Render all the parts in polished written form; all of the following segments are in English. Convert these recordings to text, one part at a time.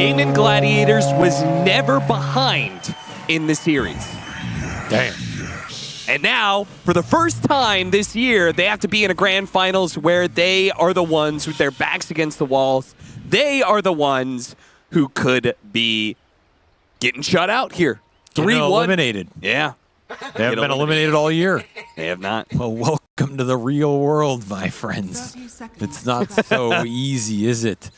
Gaimin Gladiators was never behind in the series. Damn. And now, for the first time this year, they have to be in a grand finals where they are the ones with their backs against the walls. They are the ones who could be getting shut out here. 3-1. Eliminated. Yeah. They haven't been eliminated all year. They have not. Well, welcome to the real world, my friends. It's not so easy, is it?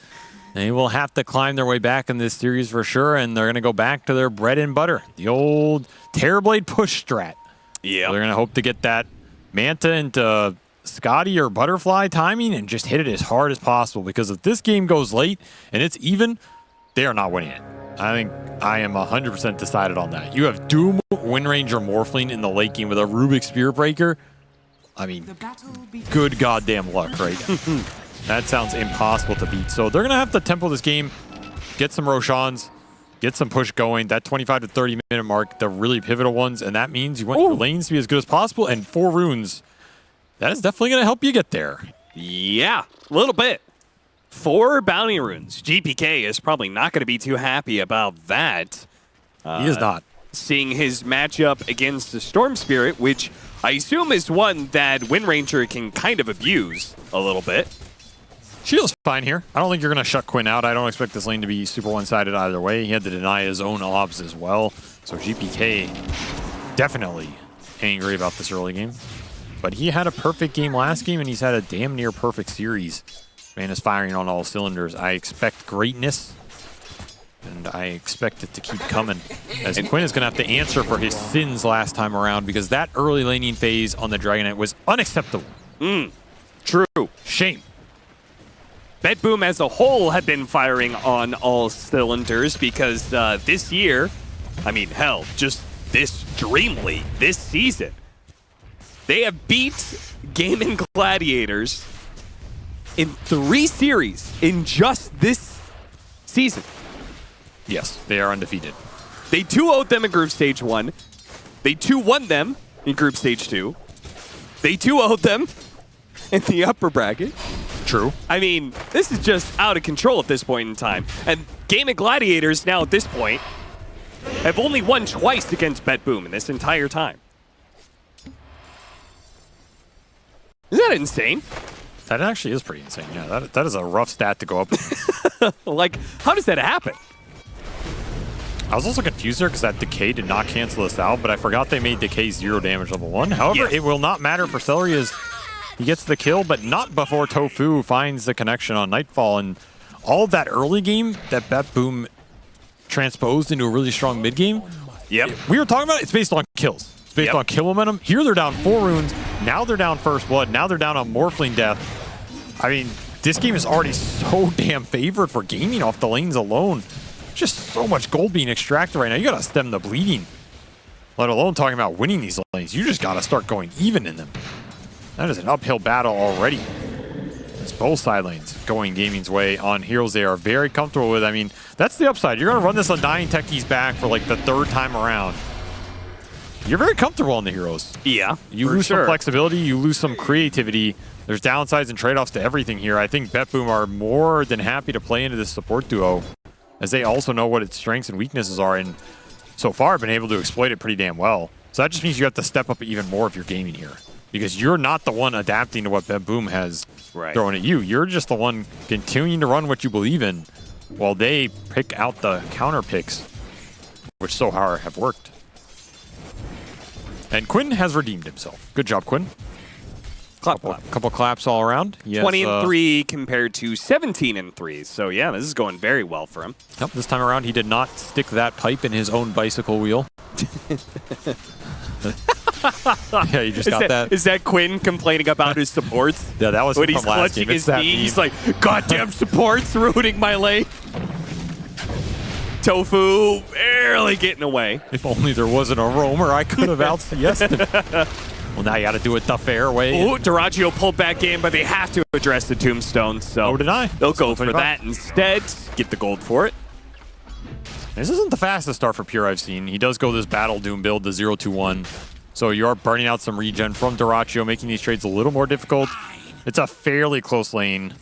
They will have to climb their way back in this series for sure, and they're going to go back to their bread and butter, the old Terrorblade push strat. Yeah. So they're going to hope to get that Manta into Scotty or Butterfly timing and just hit it as hard as possible, because if this game goes late and it's even, they are not winning it. I think I am 100% decided on that. You have Doom, Wind Ranger, Morphling in the late game with a Rubik's Spear Breaker. I mean, good goddamn luck, right? That sounds impossible to beat. So they're going to have to tempo this game, get some Roshans, get some push going. That 25 to 30 minute mark, the really pivotal ones, and that means you want your lanes to be as good as possible, and 4 runes. That is definitely going to help you get there. Yeah, a little bit. 4 bounty runes. GPK is probably not going to be too happy about that. He is not. Seeing his matchup against the Storm Spirit, which I assume is one that Wind Ranger can kind of abuse a little bit. Shield's fine here. I don't think you're going to shut Quinn out. I don't expect this lane to be super one-sided either way. He had to deny his own obs as well. So GPK definitely angry about this early game. But he had a perfect game last game, and he's had a damn near perfect series. Man is firing on all cylinders. I expect greatness, and I expect it to keep coming. As Quinn is going to have to answer for his sins last time around, because that early laning phase on the Dragonite was unacceptable. True. Shame. BetBoom as a whole have been firing on all cylinders, because this year, I mean, hell, just this DreamLeague, this season, they have beat Gaimin Gladiators in 3 series in just this season. Yes, they are undefeated. They 2-0'd them in Group Stage 1. They 2-1 them in Group Stage 2. They 2-0'd them in the upper bracket. True. I mean, this is just out of control at this point in time. And Gaimin Gladiators now at this point have only won twice against BetBoom in this entire time. Isn't that insane? That actually is pretty insane. Yeah, that is a rough stat to go up with. Like, how does that happen? I was also confused there because that Decay did not cancel this out, but I forgot they made Decay 0 damage level 1. However, it will not matter for Seleri as he gets the kill, but not before tOfu finds the connection on Nightfall. And all of that early game that BetBoom transposed into a really strong mid game. Yep. We were talking about it, it's based on kills. It's based on kill momentum. Here they're down 4 runes. Now they're down First Blood. Now they're down on Morphling Death. I mean, this game is already so damn favored for Gaimin off the lanes alone. Just so much gold being extracted right now. You gotta stem the bleeding. Let alone talking about winning these lanes. You just gotta start going even in them. That is an uphill battle already. It's both side lanes going Gaimin's way on heroes they are very comfortable with. I mean, that's the upside. You're gonna run this on Dying Techie's back for like the 3rd time around. You're very comfortable on the heroes. Yeah, you lose some flexibility, you lose some creativity. There's downsides and trade-offs to everything here. I think BetBoom are more than happy to play into this support duo, as they also know what its strengths and weaknesses are, and so far have been able to exploit it pretty damn well. So that just means you have to step up even more if you're gaming here, because you're not the one adapting to what BetBoom has thrown at you. You're just the one continuing to run what you believe in, while they pick out the counter picks, which so far have worked. And Quinn has redeemed himself. Good job, Quinn. Couple claps all around. Yes, 20-3 compared to 17-3. So yeah, this is going very well for him. Yep, this time around he did not stick that pipe in his own bicycle wheel. Yeah, you just got that. Is that Quinn complaining about his supports? Yeah, that was when from he's last clutching game. his knee. He's like, "Goddamn supports ruining my lane." tOfu barely getting away. If only there wasn't a roamer, I could have out-CS'd him. Well, now you got to do it the fair way. Ooh, DyrachYO pulled back in, but they have to address the tombstone, so they'll go for that instead. Get the gold for it. This isn't the fastest start for Pure I've seen. He does go this Battle Doom build, the 0-2-1. So you are burning out some regen from DyrachYO, making these trades a little more difficult. It's a fairly close lane.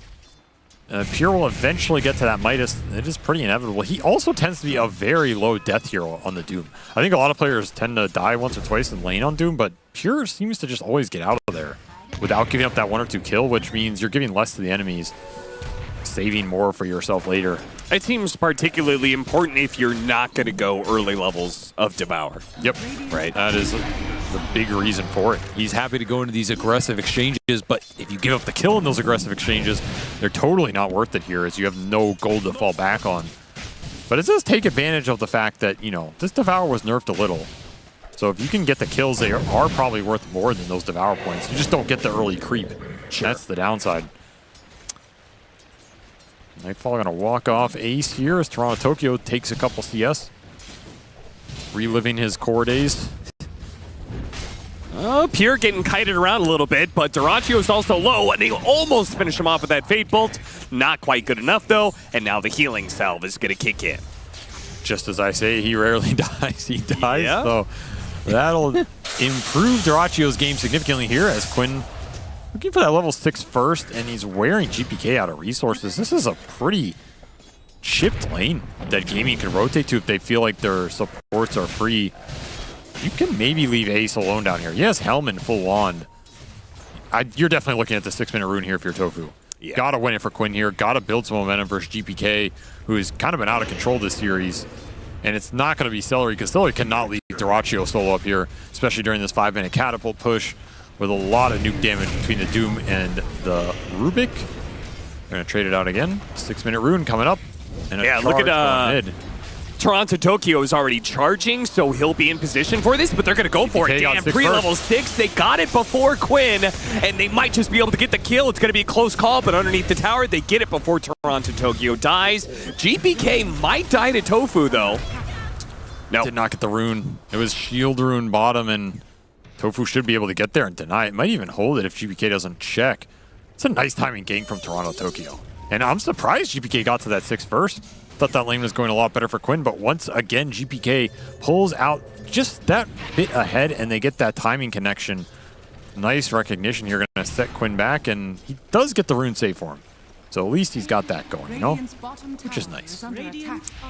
Pure will eventually get to that Midas. It is pretty inevitable. He also tends to be a very low death hero on the Doom. I think a lot of players tend to die once or twice in lane on Doom, but Pure seems to just always get out of there without giving up that 1 or 2 kill, which means you're giving less to the enemies, saving more for yourself later. It seems particularly important if you're not going to go early levels of Devour. Yep. Right. That is the big reason for it. He's happy to go into these aggressive exchanges, but if you give up the kill in those aggressive exchanges, They're totally not worth it here as you have no gold to fall back on. But it does take advantage of the fact that, you know, this Devour was nerfed a little. So if you can get the kills, they are probably worth more than those Devour points. You just don't get the early creep. Sure. That's the downside. Nightfall going to walk off Ace here as TORONTOTOKYO takes a couple CS. Reliving his core days. Oh, Pure getting kited around a little bit, but DyrachYO is also low, and they almost finish him off with that Fate Bolt. Not quite good enough, though, and now the healing salve is going to kick in. Just as I say, he rarely dies. He dies, Yeah. so that'll improve DyrachYO's game significantly here as Quinn looking for that level 6 first, and he's wearing GPK out of resources. This is a pretty chipped lane that Gaimin can rotate to if they feel like their supports are free. You can maybe leave Ace alone down here. Yes, Helm and full wand. You're definitely looking at the 6-minute rune here if you're tOfu. Yeah. Gotta win it for Quinn here. Gotta build some momentum versus GPK, who has kind of been out of control this series. And it's not going to be Seleri, because Seleri cannot leave DyrachYO solo up here, especially during this 5-minute catapult push with a lot of nuke damage between the Doom and the Rubik. They're going to trade it out again. 6-minute rune coming up. And a look charge at going mid. TORONTOTOKYO is already charging, so he'll be in position for this, but they're going to go for it. got Damn, 6 pre-level first. 6, they got it before Quinn, and they might just be able to get the kill. It's going to be a close call, but underneath the tower, they get it before TORONTOTOKYO dies. GPK might die to tOfu, though. No. Did not get the rune. It was shield rune bottom, and tOfu should be able to get there and deny it. Might even hold it if GPK doesn't check. It's a nice timing gank from TORONTOTOKYO. And I'm surprised GPK got to that 6 first. Thought that lane was going a lot better for Quinn, but once again, GPK pulls out just that bit ahead, and they get that timing connection. Nice recognition here, going to set Quinn back, and he does get the rune save for him. So at least he's got that going, you know? Which is nice.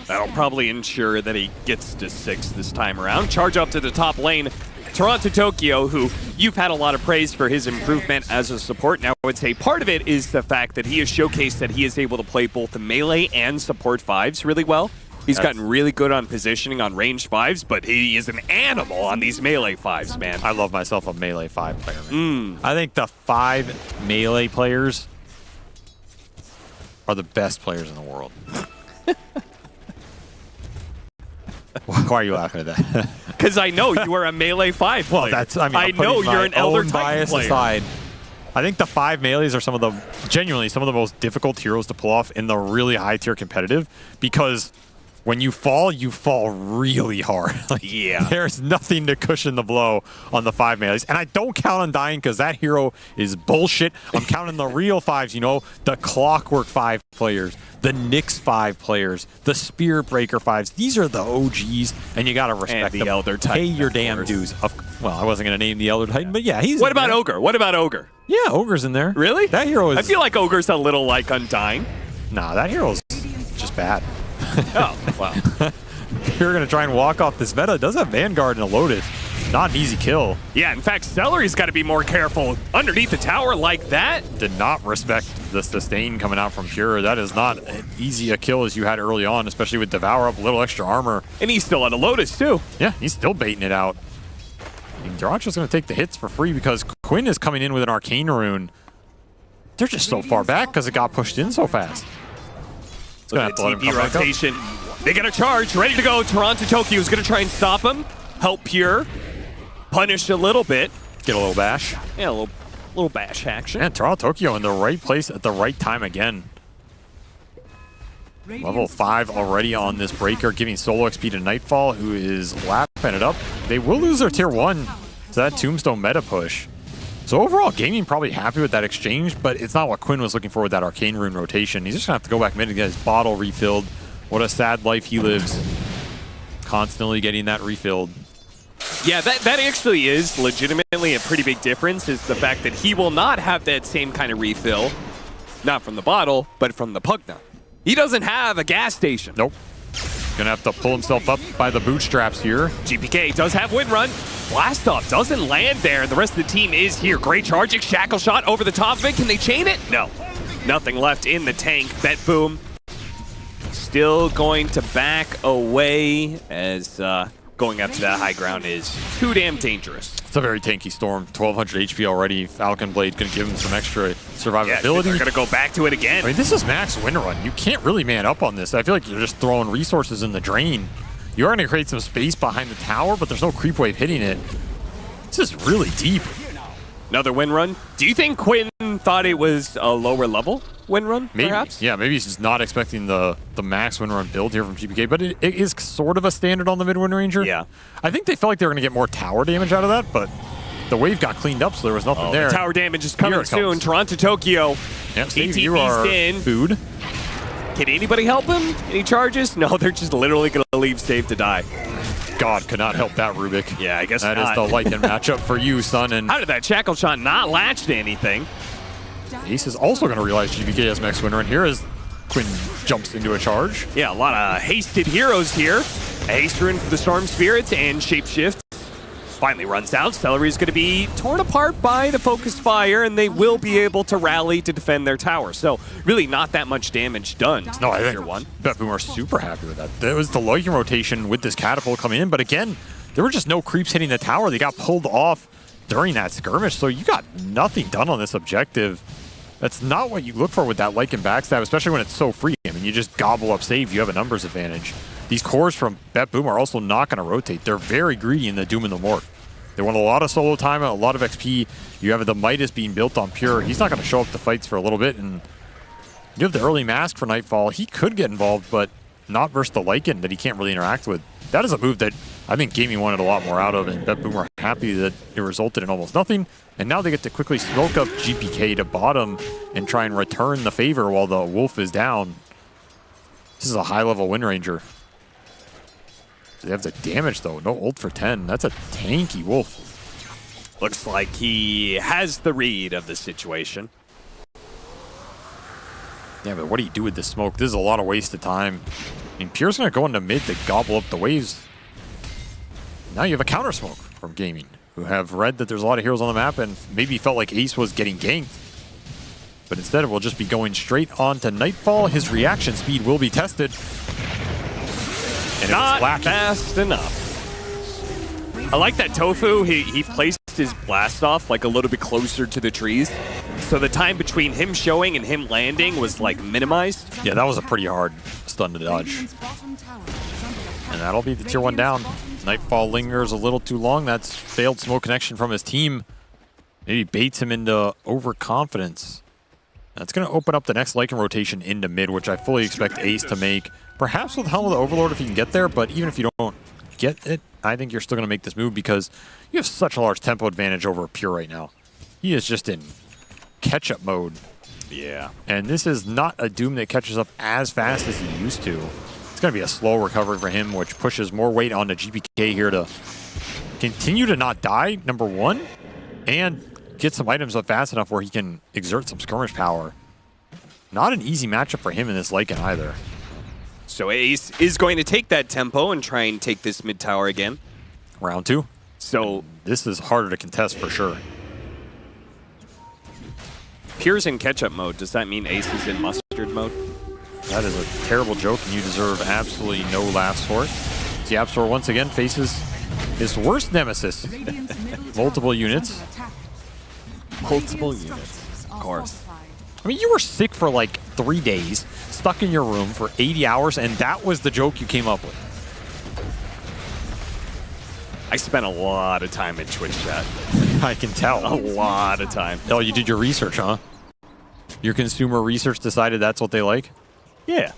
That'll probably ensure that he gets to 6 this time around. Charge up to the top lane. TORONTOTOKYO, who you've had a lot of praise for his improvement as a support. Now, I would say part of it is the fact that he has showcased that he is able to play both the melee and support 5s really well. He's gotten really good on positioning on ranged 5s, but he is an animal on these melee 5s, man. I love myself a melee 5 player, man. I think the 5 melee players are the best players in the world. Why are you laughing at that? Because I know you are a melee 5 player. Well, that's, I mean, I know you're an Elder Titan bias player. aside. I think the 5 melees are some of the, genuinely, some of the most difficult heroes to pull off in the really high tier competitive, because when you fall really hard. Like, yeah. There's nothing to cushion the blow on the 5 melees. And I don't count on dying because that hero is bullshit. I'm counting the real 5s, you know, the Clockwork 5 players, the Nyx 5 players, the Spear Breaker 5s. These are the OGs, and you got to respect the them. Elder Titan, Pay your of damn course. dues. Well, I wasn't going to name the Elder Titan, but yeah, he's What in about there. Ogre? What about Ogre? Yeah, Ogre's in there. Really? That hero is... I feel like Ogre's a little like Undying. Nah, that hero's just bad. Oh, wow. You're going to try and walk off this meta. It does have Vanguard and a Lotus. Not an easy kill. Yeah, in fact, Seleri's got to be more careful underneath the tower like that. Did not respect the sustain coming out from Pure. That is not as easy a kill as you had early on, especially with Devour up, a little extra armor. And he's still on a Lotus, too. Yeah, he's still baiting it out. DyrachYO's going to take the hits for free because Quinn is coming in with an Arcane Rune. They're just so far back because it got pushed in so fast. It's going to have to let him TP come back up. rotation. They got a charge, ready to go. TORONTOTOKYO is going to try and stop him. Help Pure. Punish a little bit. Get a little bash. Yeah, a little bash action. And TORONTOTOKYO in the right place at the right time again. Level 5 already on this breaker, giving solo XP to Nightfall, who is lapping it up. They will lose their tier 1 to that Tombstone meta push. So overall, Gaimin probably happy with that exchange, but it's not what Quinn was looking for with that Arcane Rune rotation. He's just going to have to go back mid and get his bottle refilled. What a sad life he lives. Constantly getting that refilled. Yeah, that actually is legitimately a pretty big difference, is the fact that he will not have that same kind of refill not from the bottle, but from the Pugna. He doesn't have a gas station. Nope. Gonna have to pull himself up by the bootstraps here. GPK does have win run. Blast off doesn't land there. The rest of the team is here. Great charging, shackle shot over the top of it. Can they chain it? No. Nothing left in the tank. BetBoom still going to back away as going up to that high ground is too damn dangerous. It's a very tanky Storm. 1200 HP already. Falcon Blade gonna give him some extra survivability. They're gonna go back to it again. I mean, this is max win run. You can't really man up on this. I feel like you're just throwing resources in the drain. You are going to create some space behind the tower, but there's no creep wave hitting it. This is really deep. Another win run. Do you think Quinn thought it was a lower level win run, Maybe. perhaps? Yeah, maybe he's just not expecting the max win run build here from GPK, but it is sort of a standard on the mid-win ranger. Yeah. I think they felt like they were going to get more tower damage out of that, but the wave got cleaned up, so there was nothing there. The tower damage is coming Here it soon. comes. TORONTOTOKYO. Yep, Steve, 18 you are pieced in. food. Can anybody help him? Any charges? No, they're just literally going to leave Save to die. God could not help that, Rubik. Yeah, I guess that not. is the Lycan matchup for you, son. And How did that shackle shot not latch to anything? Ace is also going to realize GPK has max win run here as Quinn jumps into a charge. Yeah, a lot of hasted heroes here. A haste rune for the Storm Spirits and Shapeshift. Finally runs out. Seleri is going to be torn apart by the focused fire, and they will be able to rally to defend their tower. So really not that much damage done. No, I think Tier 1. BetBoom are super happy with that. There was the Lycan rotation with this catapult coming in, but again, there were just no creeps hitting the tower. They got pulled off during that skirmish, so you got nothing done on this objective. That's not what you look for with that Lycan backstab, especially when it's so free. I mean, you just gobble up save, you have a numbers advantage. These cores from BetBoom are also not going to rotate. They're very greedy in the Doom and the Morph. They want a lot of solo time and a lot of XP. You have the Midas being built on Pure. He's not going to show up to fights for a little bit. And you have the early mask for Nightfall. He could get involved, but not versus the Lycan that he can't really interact with. That is a move that I think Gaming wanted a lot more out of, and BetBoom are happy that it resulted in almost nothing. And now they get to quickly smoke up GPK to bottom and try and return the favor while the Wolf is down. This is a high-level Wind Ranger. They have the damage, though. No ult for 10. That's a tanky Wolf. Looks like he has the read of the situation. Yeah, but what do you do with this smoke? This is a lot of wasted time. I mean, Pure's going to go into mid to gobble up the waves. Now you have a counter smoke from Gaming, who have read that there's a lot of heroes on the map and maybe felt like Ace was getting ganked. But instead, it will just be going straight on to Nightfall. His reaction speed will be tested. And Not it was lacking. fast enough. I like that tOfu. He placed his blast off like a little bit closer to the trees. So the time between him showing and him landing was like minimized. Yeah, that was a pretty hard stun to dodge. And that'll be the tier 1 down. Nightfall lingers a little too long. That's failed smoke connection from his team. Maybe baits him into overconfidence. That's going to open up the next Lycan rotation into mid, which I fully expect Ace to make. Perhaps with Helm of the Overlord if he can get there, but even if you don't get it, I think you're still going to make this move because you have such a large tempo advantage over Pure right now. He is just in catch-up mode. Yeah. And this is not a Doom that catches up as fast as he used to. It's going to be a slow recovery for him, which pushes more weight onto GPK here to continue to not die, number one, and get some items up fast enough where he can exert some skirmish power. Not an easy matchup for him in this Lycan either. So Ace is going to take that tempo and try and take this mid tower again. Round 2. So This is harder to contest for sure. Pure's in catch-up mode. Does that mean Ace is in mustard mode? That is a terrible joke, and you deserve absolutely no laughs for it. The Absol once again faces his worst nemesis. Multiple units. Multiple units, of course. I mean, you were sick for like 3 days, stuck in your room for 80 hours, and that was the joke you came up with. I spent a lot of time in Twitch chat. I can tell. A lot of time. Oh, you did your research, huh? Your consumer research decided that's what they like? Yeah.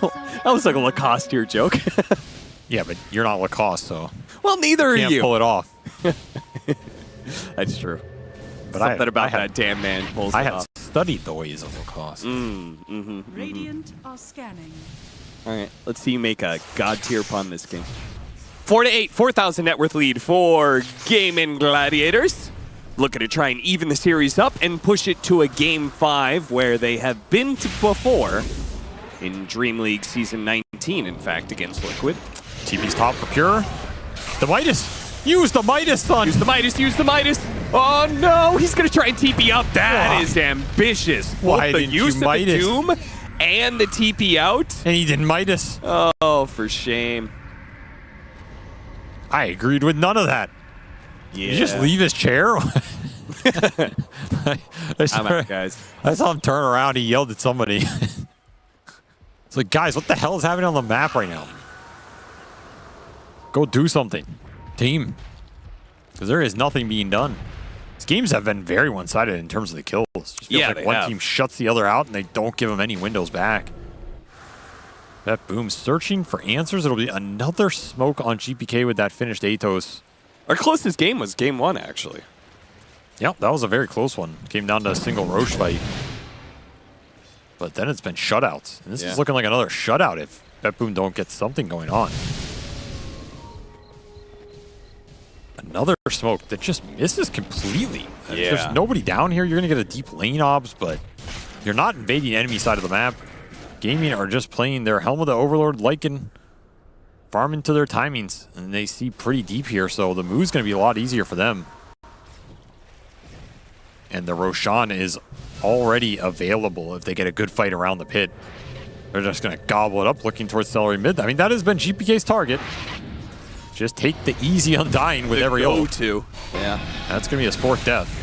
That was like a Lacoste here joke. Yeah, but you're not Lacoste, so Well, neither are you can't you. pull it off. That's true. But Something about that damn man pulls I it have off. studied the ways of Lacoste. Radiant are scanning. All right, let's see you make a god tier pun this game. 4-8, 4,000 net worth lead for Gaimin Gladiators. looking to try and even the series up and push it to a Game 5 where they have been to before in DreamLeague Season 19, in fact, against Liquid. TP's top for Pure. The Midas. Use the Midas, son. Use the Midas, use the Midas. Oh no, he's gonna try and TP up. That is ambitious. Why Both the didn't use you of the Midas? Doom and the TP out. And he didn't Midas. Oh, for shame. I agreed with none of that. Yeah. Did you just leave his chair? I'm out, guys. I saw him turn around. He yelled at somebody. It's like, guys, what the hell is happening on the map right now? Go do something, team. Because there is nothing being done. These games have been very one-sided in terms of the kills. It just feels like one team shuts the other out and they don't give them any windows back. BetBoom searching for answers. It'll be another smoke on GPK with that finished Atos. Our closest game was Game 1, actually. Yep, that was a very close one. Came down to a single Roche fight. But then it's been shutouts. And this is looking like another shutout if BetBoom don't get something going on. Another smoke that just misses completely. There's nobody down here. You're going to get a deep lane obs, but you're not invading enemy side of the map. Gaimin are just playing their Helm of the Overlord Lycan, farming to their timings, and they see pretty deep here, so the move's going to be a lot easier for them. And the Roshan is already available if they get a good fight around the pit. They're just going to gobble it up, looking towards Seleri mid. I mean, that has been GPK's target. Just take the easy Undying with every ult. Yeah. That's going to be a sport death.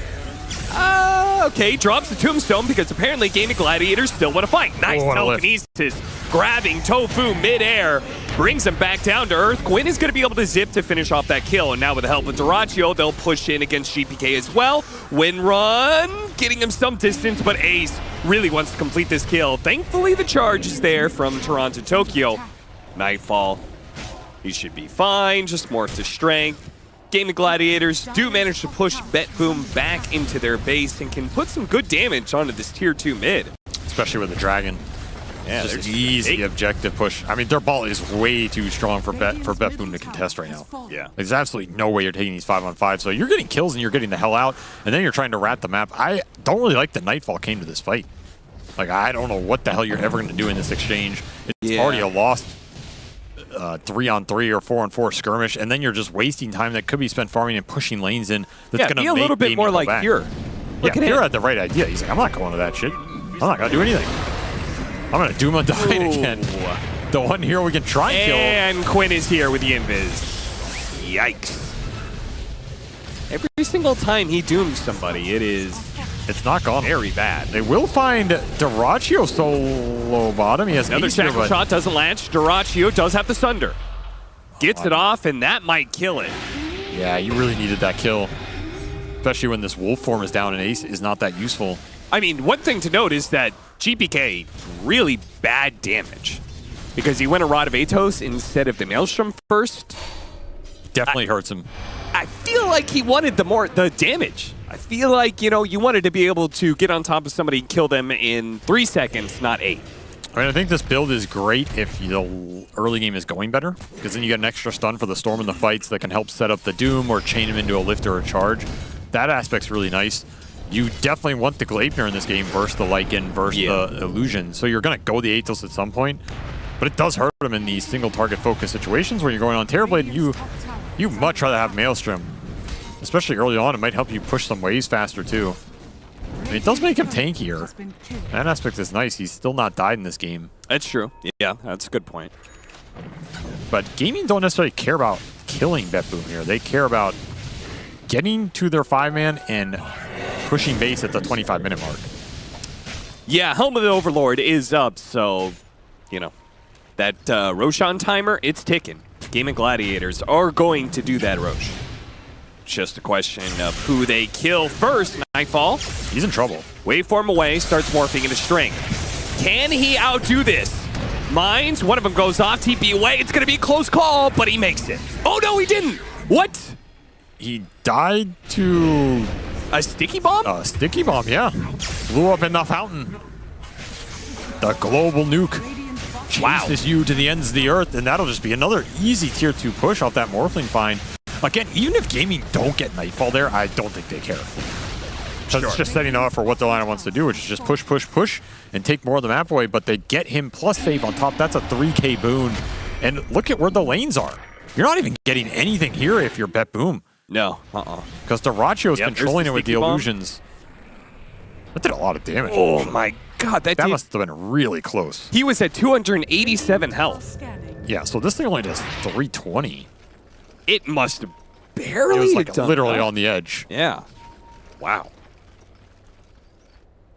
Okay, drops the tombstone because apparently Gaimin Gladiators still want to fight. Nice telekinesis, grabbing tOfu midair, brings him back down to earth. Quinn is going to be able to zip to finish off that kill, and now with the help of DyrachYO, they'll push in against GPK as well. Win run, getting him some distance, but Ace really wants to complete this kill. Thankfully, the charge is there from TORONTOTOKYO. Nightfall, he should be fine, just morph to strength. Gaimin Gladiators do manage to push BetBoom back into their base and can put some good damage onto this tier 2 mid. Especially with the Dragon. Yeah, there's an easy objective push. I mean, their ball is way too strong for BetBoom to contest right now. Yeah. There's absolutely no way you're taking these 5-on-5. So you're getting kills and you're getting the hell out, and then you're trying to rat the map. I don't really like that Nightfall came to this fight. Like, I don't know what the hell you're ever going to do in this exchange. It's already a lost 3-on-3 or 4-on-4 skirmish, and then you're just wasting time that could be spent farming and pushing lanes in. That's going to be a little bit more like Pure. Pure had the right idea. He's like, I'm not going to that shit. I'm not going to do anything. I'm going to Doom Undying again. The one hero we can try and kill. And Quinn is here with the invis. Yikes. Every single time he dooms somebody, it's not gone very bad. They will find DyrachYO solo bottom. He has another shackle shot, doesn't latch. DyrachYO does have the Sunder. Gets it off, and that might kill it. Yeah, you really needed that kill. Especially when this wolf form is down and Ace is not that useful. I mean, one thing to note is that GPK really bad damage. Because he went a Rod of Atos instead of the Maelstrom first. Definitely hurts him. I feel like he wanted the damage. I feel like, you wanted to be able to get on top of somebody and kill them in 3 seconds, not 8. I mean, I think this build is great if the early game is going better, because then you get an extra stun for the Storm in the fights that can help set up the Doom or chain him into a lift or a charge. That aspect's really nice. You definitely want the Gleipnir in this game versus the Lycan versus the Illusion, so you're going to go the Atos at some point, but it does hurt him in these single target focus situations where you're going on Terrorblade. You much rather have Maelstrom. Especially early on, it might help you push some waves faster too. I mean, it does make him tankier. That aspect is nice. He's still not died in this game. That's true. Yeah, that's a good point. But Gaimin don't necessarily care about killing BetBoom here. They care about getting to their 5-man and pushing base at the 25-minute mark. Yeah, Helm of the Overlord is up, so, that Roshan timer, it's ticking. Gaimin Gladiators are going to do that, Roche. Just a question of who they kill first. Nightfall. He's in trouble. Waveform away, starts morphing into strength. Can he outdo this? Mines, one of them goes off, TP away. It's going to be a close call, but he makes it. Oh, no, he didn't. What? He died to... a sticky bomb? A sticky bomb, yeah. Blew up in the fountain. The global nuke chases you to the ends of the earth, and that'll just be another easy tier 2 push off that Morphling find. Again, even if Gaming don't get Nightfall there, I don't think they care. Because it's just setting up for what the lineup wants to do, which is just push, push, push, and take more of the map away. But they get him plus save on top. That's a 3K boon. And look at where the lanes are. You're not even getting anything here if you're BetBoom. No. Because DyrachYO is controlling it with the bomb. illusions. That did a lot of damage. Oh my god, that must have been really close. He was at 287 health. Scanning. Yeah, so this thing only does 320. It must have barely It was like done literally that. on the edge. Yeah. Wow.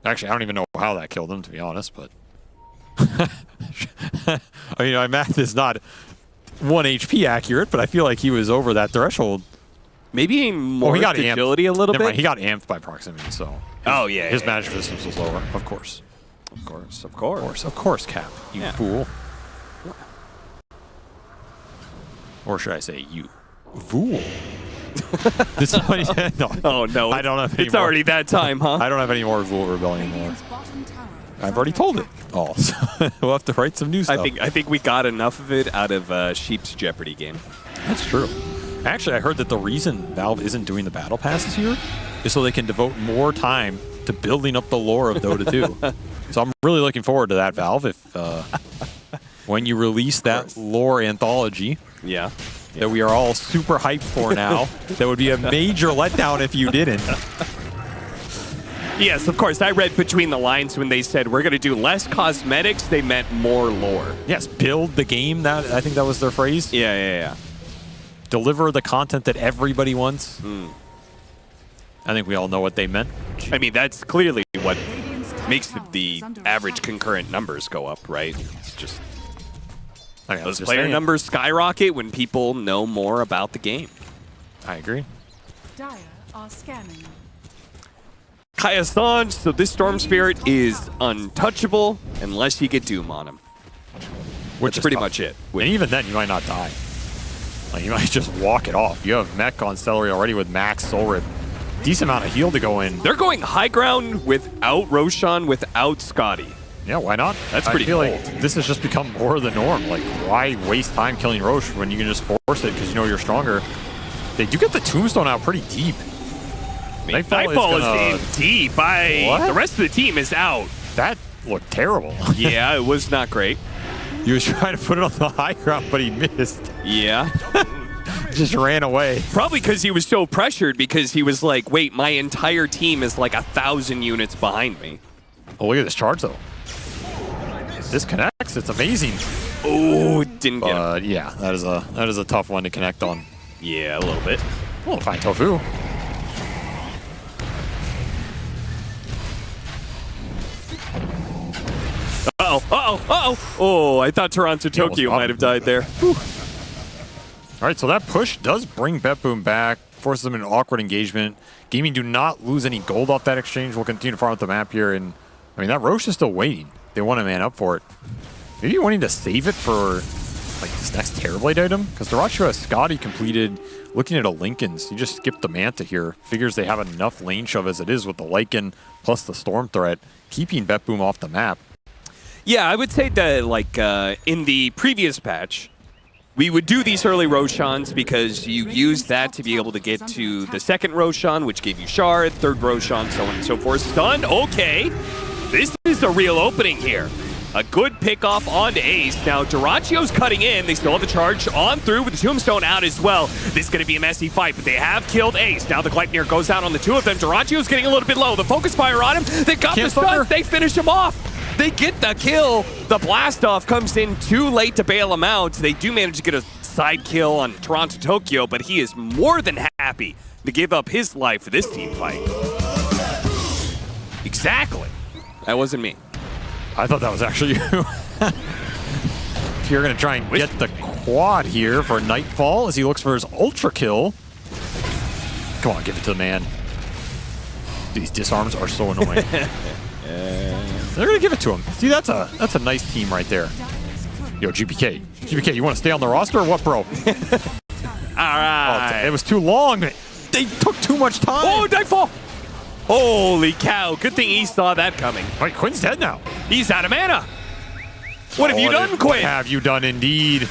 Actually, I don't even know how that killed him, to be honest, but... I mean, my math is not 1 HP accurate, but I feel like he was over that threshold. Maybe more he got agility amped. a little Never bit. mind, he got amped by proximity, so... Oh, yeah. His magic resistance was lower, of course. Of course. Of course, Cap, you fool. Or should I say, you fool? This is what he said. No, Oh, no. I don't have any It's more. already that time, huh? I don't have any more Fool Rebellion anymore. Radiant's bottom tower is I've already under told it attack. all, so we'll have to write some new stuff. I think we got enough of it out of Sheep's Jeopardy game. That's true. Actually, I heard that the reason Valve isn't doing the battle passes here is so they can devote more time to building up the lore of Dota 2. So I'm really looking forward to that, Valve. If when you release that lore anthology Yeah. that we are all super hyped for now, that would be a major letdown if you didn't. Yes, of course. I read between the lines when they said we're going to do less cosmetics. They meant more lore. Yes, build the game. That I think that was their phrase. Yeah. Deliver the content that everybody wants. I think we all know what they meant. I mean, that's clearly what Radiant's top makes tower the is under average attack. concurrent numbers go up, right? It's just I mean, I was those just player saying. numbers skyrocket when people know more about the game. I agree. Dire are scanning. Kaya-san, so this Storm Spirit is untouchable unless you get Doom on him. Which That's is pretty tough. much it. And even then, you might not die. Like, you might just walk it off. You have Mech on Seleri already with Max Soul Rip. Decent amount of heal to go in. They're going high ground without Roshan, without Scotty. Yeah, why not? That's pretty I feel cool. like this has just become more of the norm. Like, why waste time killing Roche when you can just force it because you know you're stronger? They do get the Tombstone out pretty deep. I mean, Nightfall is in deep. What? The rest of the team is out. That looked terrible. Yeah, it was not great. He was trying to put it on the high ground, but he missed. Yeah. Just ran away. Probably because he was so pressured because he was like, wait, my entire team is like 1,000 units behind me. Oh, look at this charge, though. This connects. It's amazing. Oh, didn't get him. But yeah, that is a tough one to connect on. Yeah, a little bit. We'll find tOfu. Oh, I thought TORONTOTOKYO might have died there. All right, so that push does bring BetBoom back, forces them into an awkward engagement. Gaming do not lose any gold off that exchange. We'll continue to farm up the map here, and I mean, that Roche is still waiting. They want to man up for it. Maybe wanting to save it for like this next Terrorblade item? Because DyrachYO has Scotty completed. Looking at a Linken's, he just skipped the Manta here. Figures they have enough lane shove as it is with the Lycan plus the Storm threat, keeping BetBoom off the map. Yeah, I would say that like in the previous patch, we would do these early Roshans because you used that to be able to get to the second Roshan, which gave you Shard, third Roshan, so on and so forth. Stunned, okay. This is the real opening here. A good pick-off onto Ace. Now, DyrachYO's cutting in. They still have the charge on through with the Tombstone out as well. This is going to be a messy fight, but they have killed Ace. Now the Gleipnir goes out on the two of them. DyrachYO's getting a little bit low. The focus fire on him. They got the stuns. They finish him off. They get the kill. The blast-off comes in too late to bail him out. They do manage to get a side kill on TORONTOTOKYO, but he is more than happy to give up his life for this team fight. Exactly. That wasn't me. I thought that was actually you. You're going to try and get the quad here for Nightfall as he looks for his ultra kill. Come on, give it to the man. These disarms are so annoying. They're going to give it to him. See, that's a nice team right there. Yo, GPK. GPK, you want to stay on the roster or what, bro? All right. It was too long. They took too much time. Oh, Nightfall! Holy cow. Good thing he saw that coming. Wait, Quinn's dead now. He's out of mana. What have you done, Quinn? What have you done, indeed?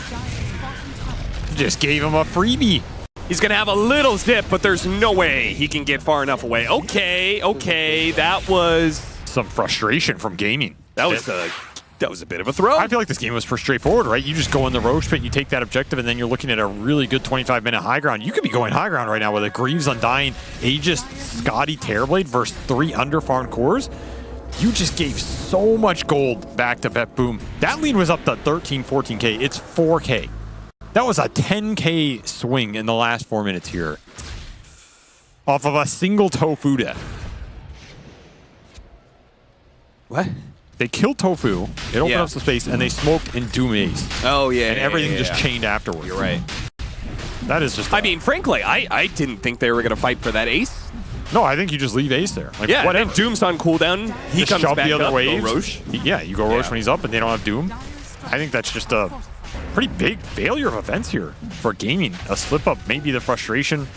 Just gave him a freebie. He's going to have a little zip, but there's no way he can get far enough away. Okay. That was Some frustration from Gaimin. that was a bit of a throw. I feel like this game was pretty straightforward, right? You just go in the Roche pit, you take that objective, and then you're looking at a really good 25-minute high ground. You could be going high ground right now with a Greaves Undying, Aegis, Scotty, Terrorblade versus 3 underfarmed cores. You just gave so much gold back to BetBoom. That lead was up to 13, 14K. It's 4K. That was a 10K swing in the last 4 minutes here. Off of a single tOfu death. What? They killed tOfu, it opened Yeah. up some space, and they smoked in Doom Ace. Oh, yeah. And everything just changed. chained afterwards. You're right. That is just... I mean, frankly, I didn't think they were going to fight for that ace. no, I think you just leave Ace there. Like, Yeah, whatever. and Doom's on cooldown. He Just comes shove back the other up, waves. go Roche. Yeah, you go Roche Yeah. when he's up, and they don't have Doom. I think that's just a pretty big failure of events here for Gaimin. A slip-up, maybe the frustration,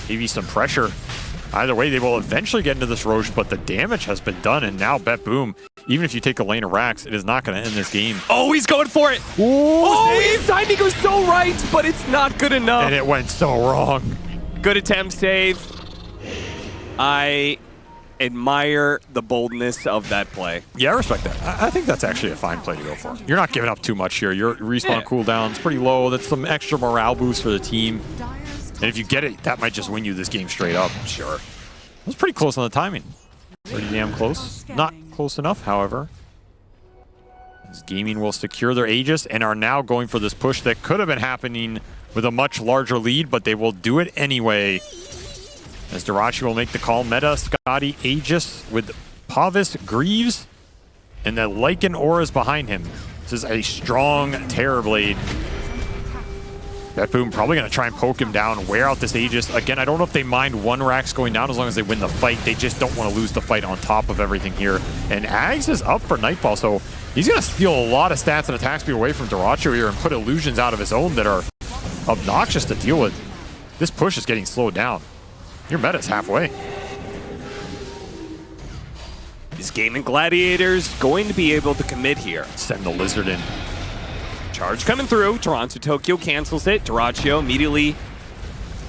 maybe some pressure. Either way, they will eventually get into this Roche, but the damage has been done, and now BetBoom, even if you take a lane of racks, it is not going to end this game. Oh, he's going for it. His timing goes so right, but it's not good enough. And it went so wrong. Good attempt, save. I admire the boldness of that play. Yeah, I respect that. I think that's actually a fine play to go for. You're not giving up too much here. Your respawn Yeah. cooldown's pretty low. That's some extra morale boost for the team. Dire's And if you get it, that might just win you this game straight up. Sure. It was pretty close on the timing. Pretty damn close. Not close enough, however. As Gaimin will secure their Aegis and are now going for this push that could have been happening with a much larger lead, but they will do it anyway. As DyrachYO will make the call. Meta, Scotty, Aegis with Pavis, Greaves, and the Lycan auras behind him. This is a strong Terrorblade. BetBoom probably going to try and poke him down, wear out this Aegis. Again, I don't know if they mind one Rax going down as long as they win the fight. They just don't want to lose the fight on top of everything here. And Ags is up for Nightfall, so he's going to steal a lot of stats and attack speed away from DyrachYO here and put illusions out of his own that are obnoxious to deal with. This push is getting slowed down. Your meta's halfway. Is Gaimin Gladiators going to be able to commit here? Send the Lizard in. Charge coming through. TORONTOTOKYO cancels it. DyrachYO immediately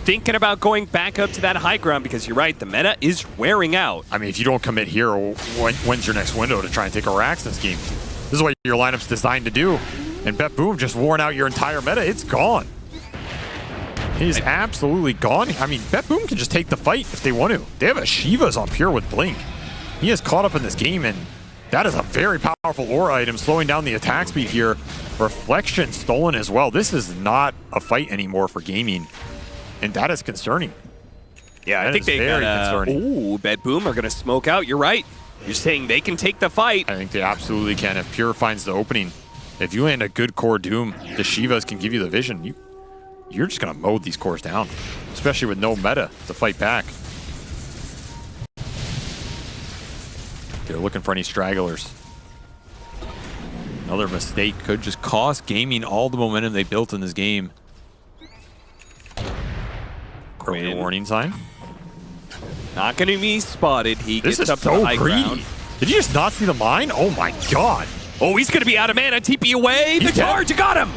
thinking about going back up to that high ground because you're right, the meta is wearing out. I mean, if you don't commit here, when's your next window to try and take a Rax this game? This is what your lineup's designed to do. And BetBoom just worn out your entire meta. It's gone. It is absolutely gone. I mean, BetBoom can just take the fight if they want to. They have a Shiva's on Pure with Blink. He is caught up in this game, and that is a very powerful aura item, slowing down the attack speed here. Reflection stolen as well. This is not a fight anymore for Gaimin, and that is concerning. Yeah, I That think is they very gotta... concerning. Ooh, BetBoom are going to smoke out. You're right. You're saying they can take the fight. I think they absolutely can if Pure finds the opening. If you land a good core Doom, the Shivas can give you the vision. You're just going to mow these cores down, especially with no meta to fight back. They're looking for any stragglers. Another mistake could just cost Gaimin all the momentum they built in this game. Early Quinn. warning sign. Not going to be spotted. He This gets is up to the so high greedy. ground. Did you just not see the mine? Oh my god. Oh, he's going to be out of mana. TP away. He's The dead. charge. You got him.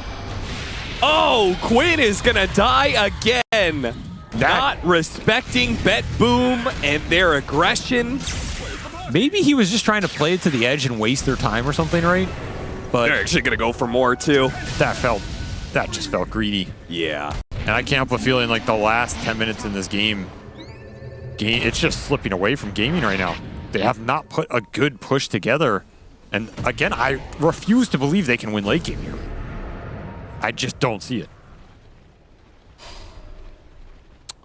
Oh, Quinn is going to die again. Not respecting BetBoom and their aggression. Maybe he was just trying to play it to the edge and waste their time or something, right? But They're actually going to go for more, too. That just felt greedy. Yeah. And I can't help but feeling like the last 10 minutes in this game, it's just slipping away from Gaimin right now. They have not put a good push together. And again, I refuse to believe they can win late game here. I just don't see it.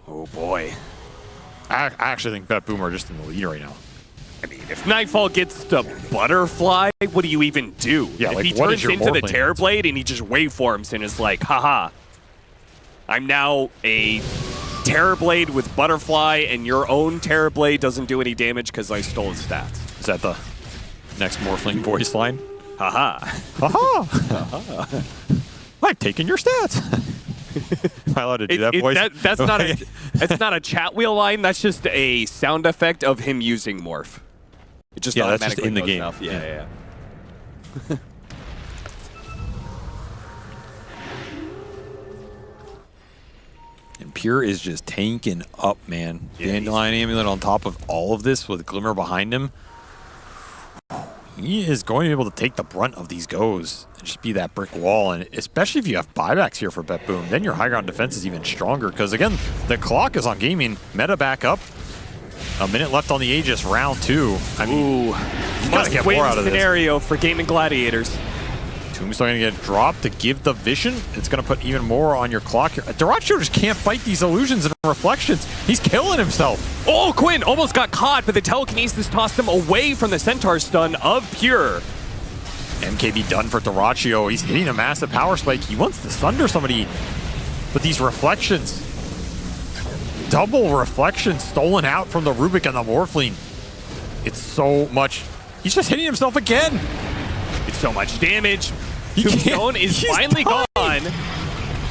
Oh, boy. I actually think BetBoom are just in the lead right now. I mean, if Nightfall gets the butterfly, what do you even do? Yeah, if like, he what is turns your into the Morphling? Terrorblade and he just waveforms and is like, haha, I'm now a Terrorblade with butterfly and your own Terrorblade doesn't do any damage because I stole his stats. Is that the next Morphling voice line? Haha. Haha! I've taken your stats. Am I allowed to do that voice? That's not a chat wheel line. That's just a sound effect of him using Morph. It just Yeah, that's just automatically in the goes game. off. Yeah. And Pure is just tanking up, man. Dandelion Amulet on top of all of this with Glimmer behind him. He is going to be able to take the brunt of these goes and just be that brick wall. And especially if you have buybacks here for BetBoom, then your high ground defense is even stronger. Because again, the clock is on Gaimin. Meta back up. A minute left on the Aegis, round 2. I mean, you gotta get more out of this. Scenario for Gaimin Gladiators. Tombstone gonna get dropped to give the vision. It's gonna put even more on your clock here. DyrachYO just can't fight these illusions and reflections. He's killing himself. Oh, Quinn almost got caught, but the telekinesis tossed him away from the Centaur stun of Pure. MKB done for DyrachYO. He's hitting a massive power spike. He wants to sunder somebody, but these reflections. Double reflections stolen out from the Rubik and the Morphling. It's so much. He's just hitting himself again. It's so much damage. Tombstone is finally gone.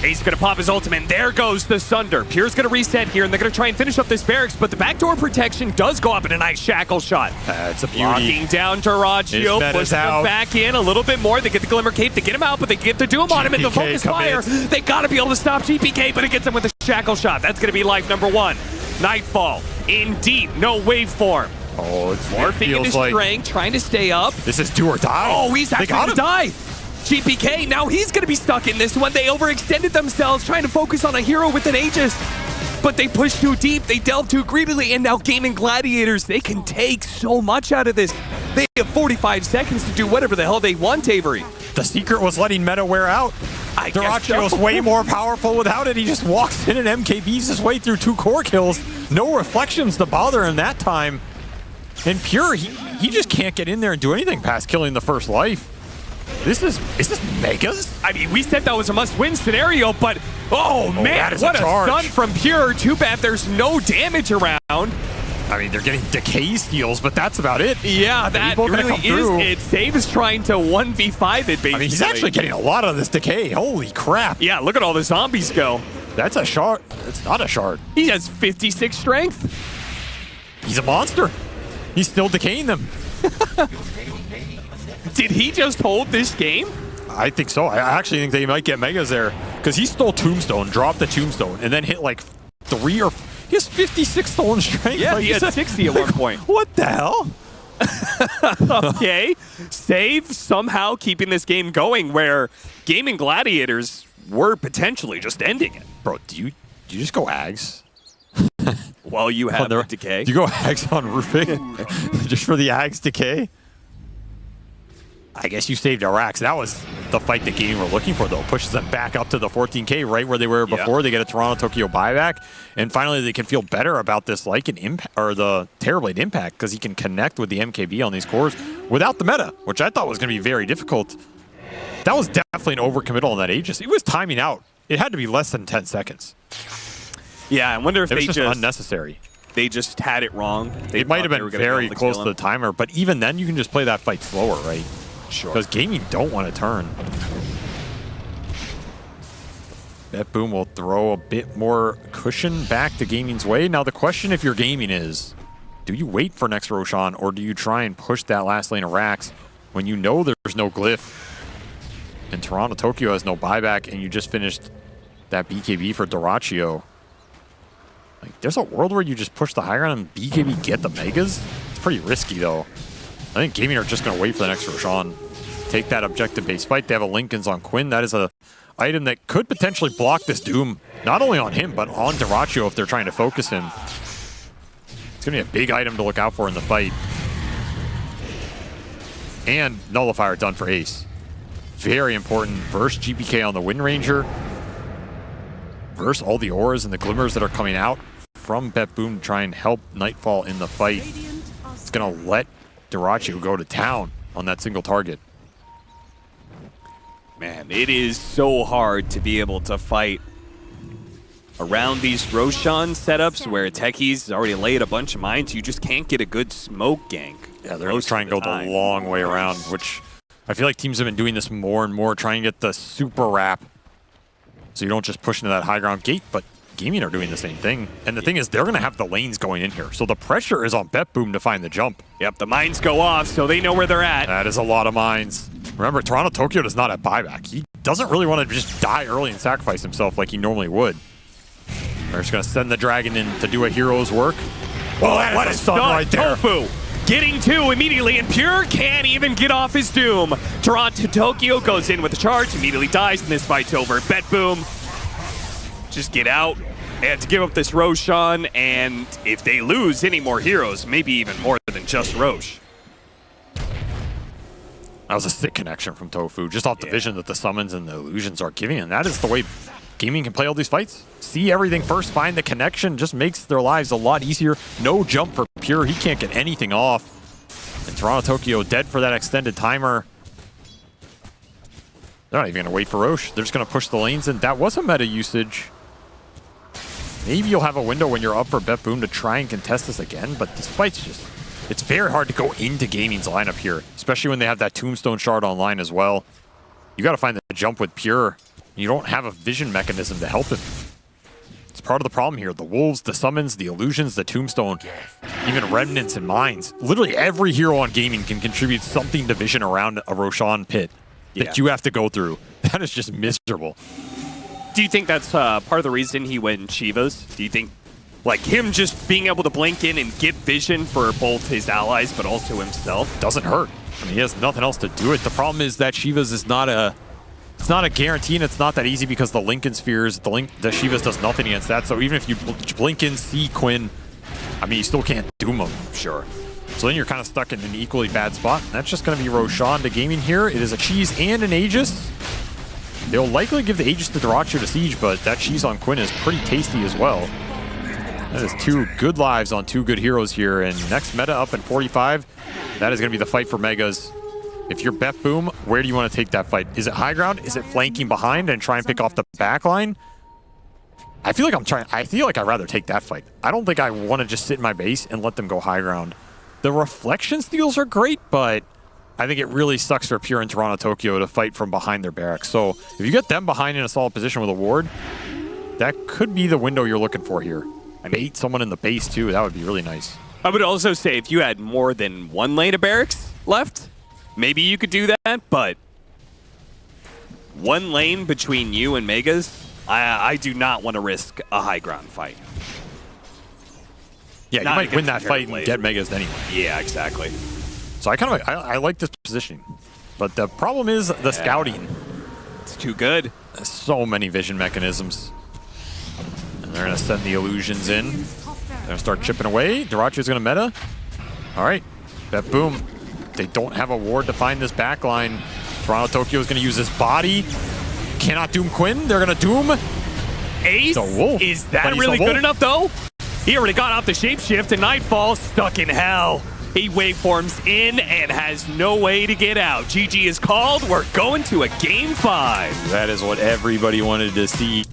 He's going to pop his ultimate, and there goes the Sunder. Pure's going to reset here, and they're going to try and finish up this barracks, but the backdoor protection does go up in a nice shackle shot. It's a beauty. Locking down DyrachYO, pushing him back in a little bit more. They get the Glimmer Cape to get him out, but they get the Doom on him, and the Focus Fire. They got to be able to stop GPK, but it gets him with the shackle shot. That's going to be life number 1. Nightfall in deep, no waveform. Oh, it's morphing into strength, trying to stay up. This is do or die. Oh, he's actually going to die. GPK, now he's going to be stuck in this one. They overextended themselves trying to focus on a hero with an Aegis. But they pushed too deep, they delved too greedily, and now Gaimin Gladiators, they can take so much out of this. They have 45 seconds to do whatever the hell they want, Avery. The secret was letting meta wear out. DyrachYO's way more powerful without it. He just walks in and MKBs his way through 2 core kills. No reflections to bother him that time. And Pure, he just can't get in there and do anything past killing the first life. Is this Megas? I mean, we said that was a must-win scenario, but oh man, what a stun from Pure. Too bad there's no damage around. I mean, they're getting decay steals, but that's about it. Yeah, that really is it. Save is trying to 1v5 it, basically. I mean, he's actually getting a lot of this decay. Holy crap. Yeah, look at all the zombies go. That's a shard. It's not a shard. He has 56 strength. He's a monster. He's still decaying them. Did he just hold this game? I think so. I actually think they might get Megas there because he stole Tombstone, dropped the Tombstone, and then hit like 3 or... He has 56 stolen strength. Yeah, like, he had 60 at one point. What the hell? Okay. Save somehow keeping this game going where Gaimin Gladiators were potentially just ending it. Bro, do you just go Ags? Well, you have the decay. Do you go Ags on Rufik just for the Ags decay? I guess you saved Iraq. That was the fight that Gaimin were looking for, though. Pushes them back up to the 14K, right where they were before. They get a TORONTOTOKYO buyback, and finally they can feel better about this Lycan impact or the Terrorblade impact because he can connect with the MKB on these cores without the meta, which I thought was going to be very difficult. That was definitely an overcommittal on that Aegis. It was timing out. It had to be less than 10 seconds. Yeah, I wonder if it was they just unnecessary. They just had it wrong. It might have been very close to the timer, but even then you can just play that fight slower, right? Sure. Because Gaimin don't want to turn. BetBoom will throw a bit more cushion back to Gaimin's way. Now the question if you're Gaimin is, do you wait for next Roshan or do you try and push that last lane of Rax when you know there's no glyph and TORONTOTOKYO has no buyback and you just finished that BKB for DyrachYO? Like, there's a world where you just push the high ground and BKB get the Megas? It's pretty risky though. I think Gaimin are just going to wait for the next Roshan. Take that objective-based fight. They have a Linken's on Quinn. That is a item that could potentially block this Doom, not only on him, but on DyrachYO if they're trying to focus him. It's going to be a big item to look out for in the fight. And Nullifier done for Ace. Very important. Verse GPK on the Wind Ranger. Verse all the auras and the glimmers that are coming out from BetBoom to try and help Nightfall in the fight. It's going to let DyrachYO go to town on that single target. Man, it is so hard to be able to fight around these Roshan setups where Techies already laid a bunch of mines. You just can't get a good smoke gank. Yeah, they're always trying to go the long way around, which I feel like teams have been doing this more and more, trying to get the super wrap so you don't just push into that high ground gate, but Gaimin are doing the same thing. And the thing is, they're going to have the lanes going in here. So the pressure is on BetBoom to find the jump. Yep, the mines go off, so they know where they're at. That is a lot of mines. Remember, TORONTOTOKYO does not have buyback. He doesn't really want to just die early and sacrifice himself like he normally would. They're just going to send the dragon in to do a hero's work. Oh, what a stun right there. tOfu getting two immediately, and Pure can't even get off his doom. TORONTOTOKYO goes in with a charge, immediately dies, and this fight's over. BetBoom, just get out. They have to give up this Roshan, and if they lose any more heroes, maybe even more than just Rosh. That was a sick connection from tOfu, just off the vision that the summons and the illusions are giving, and that is the way gaming can play all these fights. See everything first, find the connection, just makes their lives a lot easier. No jump for Pure, he can't get anything off. And TORONTOTOKYO dead for that extended timer. They're not even going to wait for Rosh. They're just going to push the lanes, and that was a meta usage. Maybe you'll have a window when you're up for BetBoom to try and contest this again, but this fight's just... It's very hard to go into Gaming's lineup here, especially when they have that Tombstone shard online as well. You got to find the jump with Pure. You don't have a vision mechanism to help him. It's part of the problem here. The wolves, the summons, the illusions, the Tombstone, even remnants and mines. Literally every hero on Gaming can contribute something to vision around a Roshan pit that you have to go through. That is just miserable. Do you think that's part of the reason he went Shivas? Do you think, like, him just being able to blink in and get vision for both his allies but also himself doesn't hurt? I mean, he has nothing else to do it. The problem is that Shiva's is not a... It's not a guarantee, and it's not that easy because the Lincoln Spheres, the Shivas does nothing against that. So even if you blink in, see Quinn, I mean, you still can't doom him. Sure. So then you're kind of stuck in an equally bad spot. And that's just going to be Roshan to Gaming here. It is a Cheese and an Aegis. They'll likely give the Aegis to DyrachYO to Siege, but that Cheese on Quinn is pretty tasty as well. That is two good lives on two good heroes here. And next meta up in 45, that is going to be the fight for Megas. If you're BetBoom, where do you want to take that fight? Is it high ground? Is it flanking behind and try and pick off the back line? I feel like I'd rather take that fight. I don't think I want to just sit in my base and let them go high ground. The reflection steals are great, but I think it really sucks for Pure and TORONTOTOKYO to fight from behind their barracks. So if you get them behind in a solid position with a ward, that could be the window you're looking for here. Bait someone in the base too, that would be really nice. I would also say if you had more than one lane of barracks left, maybe you could do that, but one lane between you and Megas, I do not want to risk a high ground fight. Yeah, you might win that fight and get Megas anyway. Yeah, exactly. So I like this positioning. But the problem is the scouting. It's too good. There's so many vision mechanisms. And they're going to send the illusions in. They're going to start chipping away. DyrachYO's going to meta. All right. BetBoom. They don't have a ward to find this backline. TORONTOTOKYO is going to use his body. Cannot doom Quinn. They're going to doom Ace. the wolf. Is that really good enough, though? He already got off the shapeshift, and Nightfall stuck in hell. He waveforms in and has no way to get out. GG is called. We're going to a Game 5. That is what everybody wanted to see.